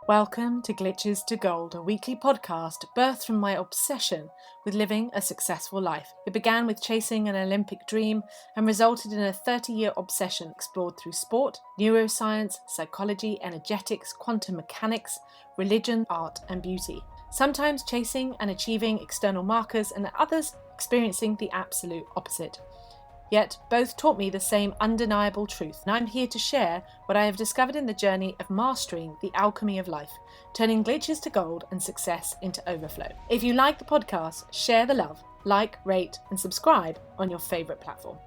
Welcome to Glitches to Gold, a weekly podcast birthed from my obsession with living a successful life. It began with chasing an Olympic dream and resulted in a 30-year obsession explored through sport, neuroscience, psychology, energetics, quantum mechanics, religion, art, and beauty. Sometimes chasing and achieving external markers, and at others experiencing the absolute opposite. Yet both taught me the same undeniable truth, and I'm here to share what I have discovered in the journey of mastering the alchemy of life, turning glitches to gold and success into overflow. If you like the podcast, share the love, like, rate, and subscribe on your favourite platform.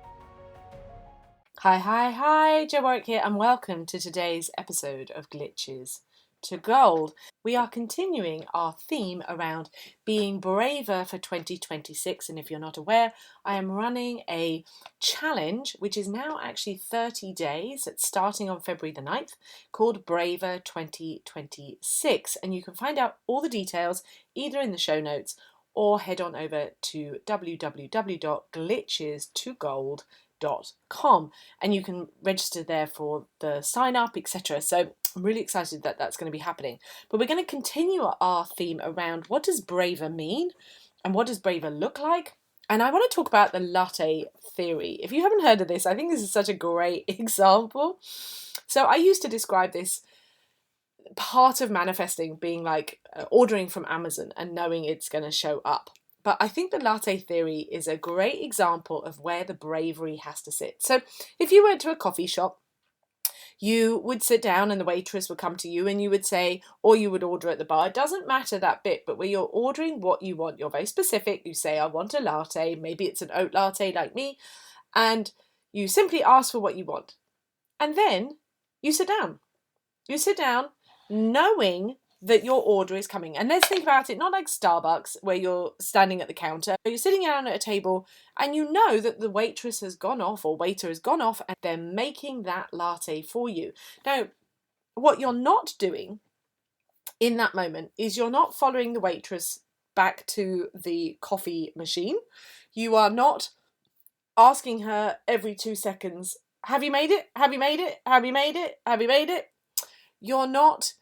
Hi, Jo Warwick here, and welcome to today's episode of Glitches to Gold. We are continuing our theme around being braver for 2026, and if you're not aware, I am running a challenge which is now actually 30 days. It's starting on February the 9th, called Braver 2026, and you can find out all the details either in the show notes or head on over to www.glitchestogold.com, and you can register there for the sign up, etc. So I'm really excited that that's going to be happening. But we're going to continue our theme around what does braver mean and what does braver look like. And I want to talk about the Latte Theory. If you haven't heard of this, I think this is such a great example. So I used to describe this part of manifesting being like ordering from Amazon and knowing it's going to show up. But I think the Latte Theory is a great example of where the bravery has to sit. So if you went to a coffee shop, you would sit down and the waitress would come to you and you would say, or you would order at the bar. It doesn't matter that bit, but where you're ordering what you want, you're very specific. You say, I want a latte. Maybe it's an oat latte like me. And you simply ask for what you want. And then you sit down. You sit down knowing that your order is coming. And let's think about it, not like Starbucks where you're standing at the counter. You're sitting down at a table and you know that the waitress has gone off or waiter has gone off and they're making that latte for you. Now, what you're not doing in that moment is you're not following the waitress back to the coffee machine. You are not asking her every 2 seconds, have you made it? Have you made it? Have you made it? Have you made it? You're not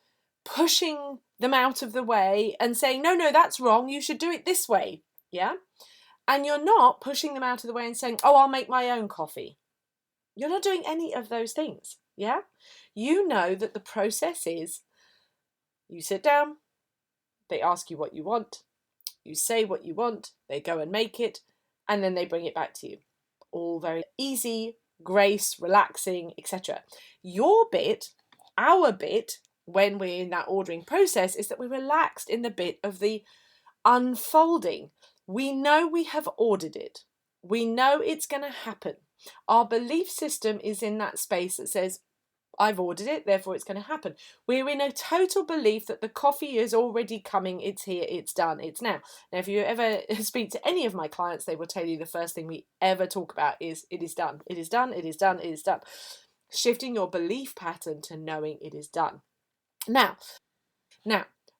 pushing them out of the way and saying, no, that's wrong. You should do it this way. Yeah. And you're not pushing them out of the way and saying, oh, I'll make my own coffee. You're not doing any of those things. Yeah. You know that the process is you sit down, they ask you what you want, you say what you want, they go and make it, and then they bring it back to you. All very easy, grace, relaxing, etc. Your bit, our bit, when we're in that ordering process, is that we're relaxed in the bit of the unfolding. We know we have ordered it. We know it's going to happen. Our belief system is in that space that says, I've ordered it, therefore it's going to happen. We're in a total belief that the coffee is already coming, it's here, it's done, it's now. Now, if you ever speak to any of my clients, they will tell you the first thing we ever talk about is it is done, it is done, it is done, it is done. Shifting your belief pattern to knowing it is done. Now,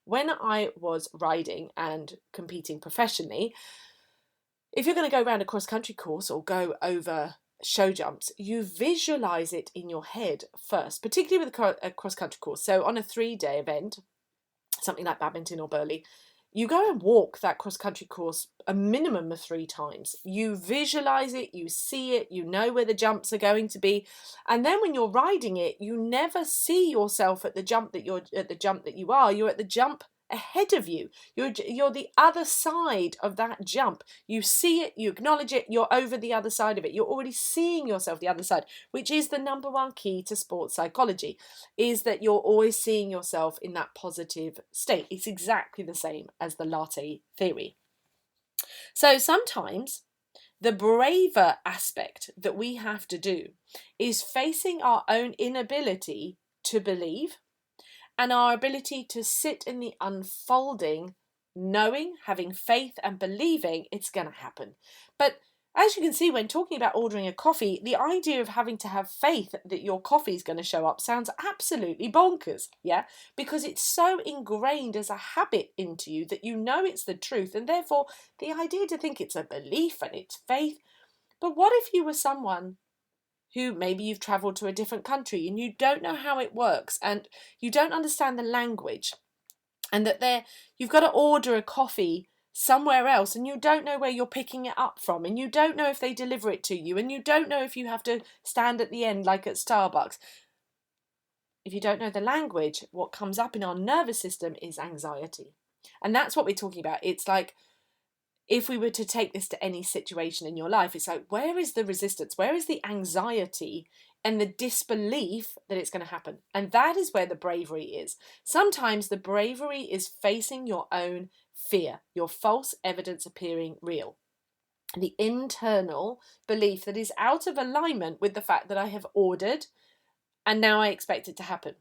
when I was riding and competing professionally, if you're going to go around a cross-country course or go over show jumps, you visualize it in your head first, particularly with a cross-country course. So on a 3-day event, something like badminton or Burley, you go and walk that cross-country course a minimum of 3 times. You visualize it, you see it, you know where the jumps are going to be. And then when you're riding it, you never see yourself at the jump that you're at the jump that you are. You're at the jump ahead of you. You're the other side of that jump. You see it, you acknowledge it, you're over the other side of it. You're already seeing yourself the other side, which is the number one key to sports psychology, is that you're always seeing yourself in that positive state. It's exactly the same as the Latte Theory. So sometimes the braver aspect that we have to do is facing our own inability to believe and our ability to sit in the unfolding, knowing, having faith and believing it's going to happen. But as you can see, when talking about ordering a coffee, the idea of having to have faith that your coffee is going to show up sounds absolutely bonkers, yeah? Because it's so ingrained as a habit into you that you know it's the truth, and therefore the idea to think it's a belief and it's faith. But what if you were someone who maybe you've traveled to a different country and you don't know how it works and you don't understand the language, and that you've got to order a coffee somewhere else and you don't know where you're picking it up from, and you don't know if they deliver it to you, and you don't know if you have to stand at the end like at Starbucks. If you don't know the language, what comes up in our nervous system is anxiety. And that's what we're talking about. It's like, if we were to take this to any situation in your life, it's like, where is the resistance? Where is the anxiety and the disbelief that it's going to happen? And that is where the bravery is. Sometimes the bravery is facing your own fear, your false evidence appearing real. The internal belief that is out of alignment with the fact that I have ordered and now I expect it to happen.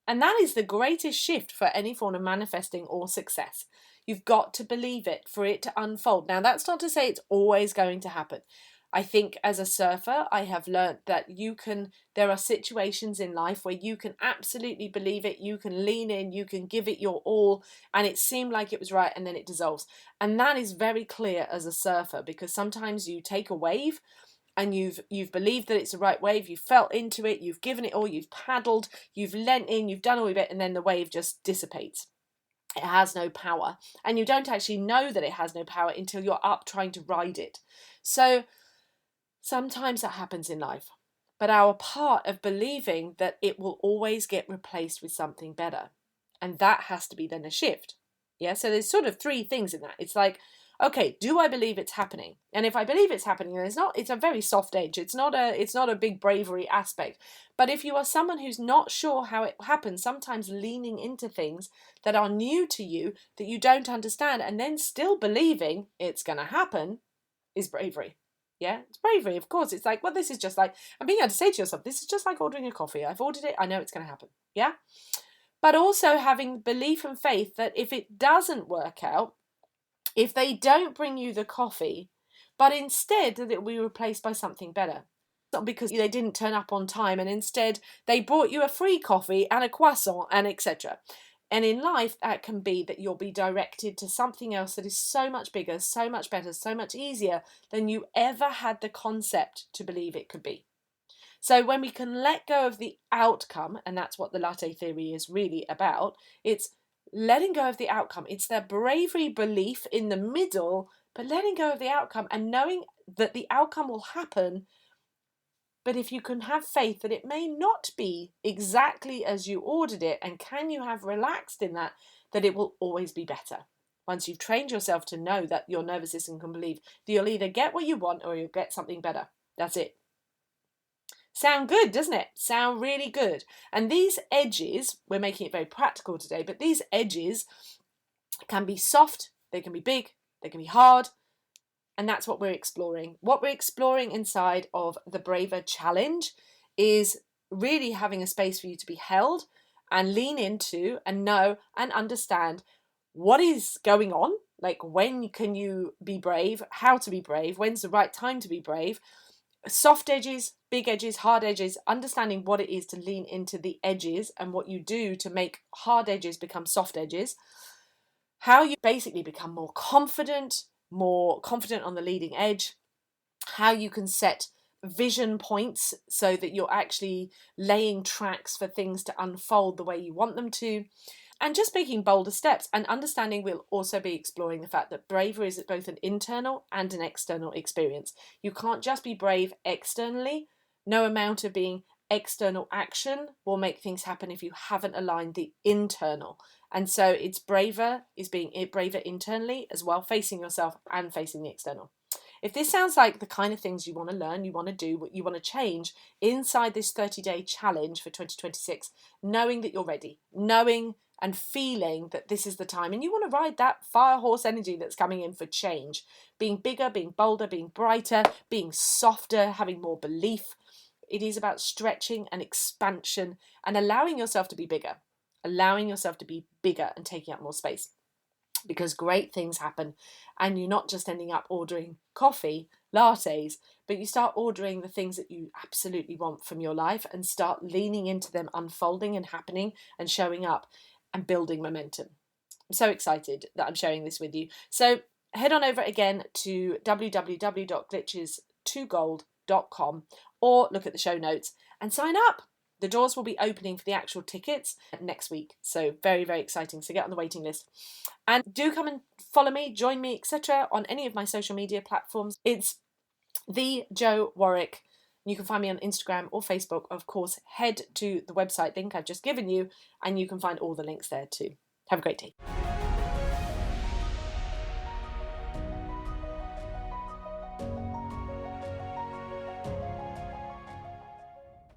And that is the greatest shift for any form of manifesting or success. You've got to believe it for it to unfold. Now, that's not to say it's always going to happen. I think as a surfer, I have learned that there are situations in life where you can absolutely believe it, you can lean in, you can give it your all, and it seemed like it was right, and then it dissolves. And that is very clear as a surfer, because sometimes you take a wave and you've believed that it's the right wave, you've felt into it, you've given it all, you've paddled, you've leant in, you've done all of it, and then the wave just dissipates. It has no power. And you don't actually know that it has no power until you're up trying to ride it. So sometimes that happens in life. But our part of believing that it will always get replaced with something better. And that has to be then a shift. Yeah, so there's sort of three things in that. It's like, okay, do I believe it's happening? And if I believe it's happening, then it's a very soft edge. It's not a big bravery aspect. But if you are someone who's not sure how it happens, sometimes leaning into things that are new to you, that you don't understand, and then still believing it's going to happen, is bravery. Yeah, it's bravery, of course. It's like, well, this is just like, and being able to say to yourself, this is just like ordering a coffee. I've ordered it. I know it's going to happen. Yeah. But also having belief and faith that if it doesn't work out, if they don't bring you the coffee, but instead that it will be replaced by something better. Not because they didn't turn up on time, and instead they brought you a free coffee and a croissant and etc. And in life, that can be that you'll be directed to something else that is so much bigger, so much better, so much easier than you ever had the concept to believe it could be. So when we can let go of the outcome, and that's what the Latte Theory is really about, it's letting go of the outcome. It's their bravery belief in the middle, but letting go of the outcome and knowing that the outcome will happen. But if you can have faith that it may not be exactly as you ordered it, and can you have relaxed in that it will always be better. Once you've trained yourself to know that your nervous system can believe that you'll either get what you want or you'll get something better. That's it. Sound good, doesn't it? Sound really good. And these edges, we're making it very practical today, but these edges can be soft, they can be big, they can be hard, and that's what we're exploring. What we're exploring inside of the Braver Challenge is really having a space for you to be held and lean into and know and understand what is going on, like when can you be brave, how to be brave, when's the right time to be brave, soft edges, big edges, hard edges, understanding what it is to lean into the edges and what you do to make hard edges become soft edges, how you basically become more confident on the leading edge, how you can set vision points so that you're actually laying tracks for things to unfold the way you want them to, and just making bolder steps. And understanding, we'll also be exploring the fact that bravery is both an internal and an external experience. You can't just be brave externally. No amount of being external action will make things happen if you haven't aligned the internal. And so it's braver, is being braver internally as well, facing yourself and facing the external. If this sounds like the kind of things you want to learn, you want to do, what you want to change inside this 30-day challenge for 2026, knowing that you're ready, knowing and feeling that this is the time, and you want to ride that fire horse energy that's coming in for change, being bigger, being bolder, being brighter, being softer, having more belief. It is about stretching and expansion and allowing yourself to be bigger and taking up more space. Because great things happen, and you're not just ending up ordering coffee, lattes, but you start ordering the things that you absolutely want from your life and start leaning into them unfolding and happening and showing up and building momentum. I'm so excited that I'm sharing this with you. So head on over again to www.glitches2gold.com. or look at the show notes and sign up. The doors will be opening for the actual tickets next week. So very, very exciting. So get on the waiting list. And do come and follow me, join me, etc. on any of my social media platforms. It's the Joe Warwick. You can find me on Instagram or Facebook. Of course, head to the website link I've just given you and you can find all the links there too. Have a great day.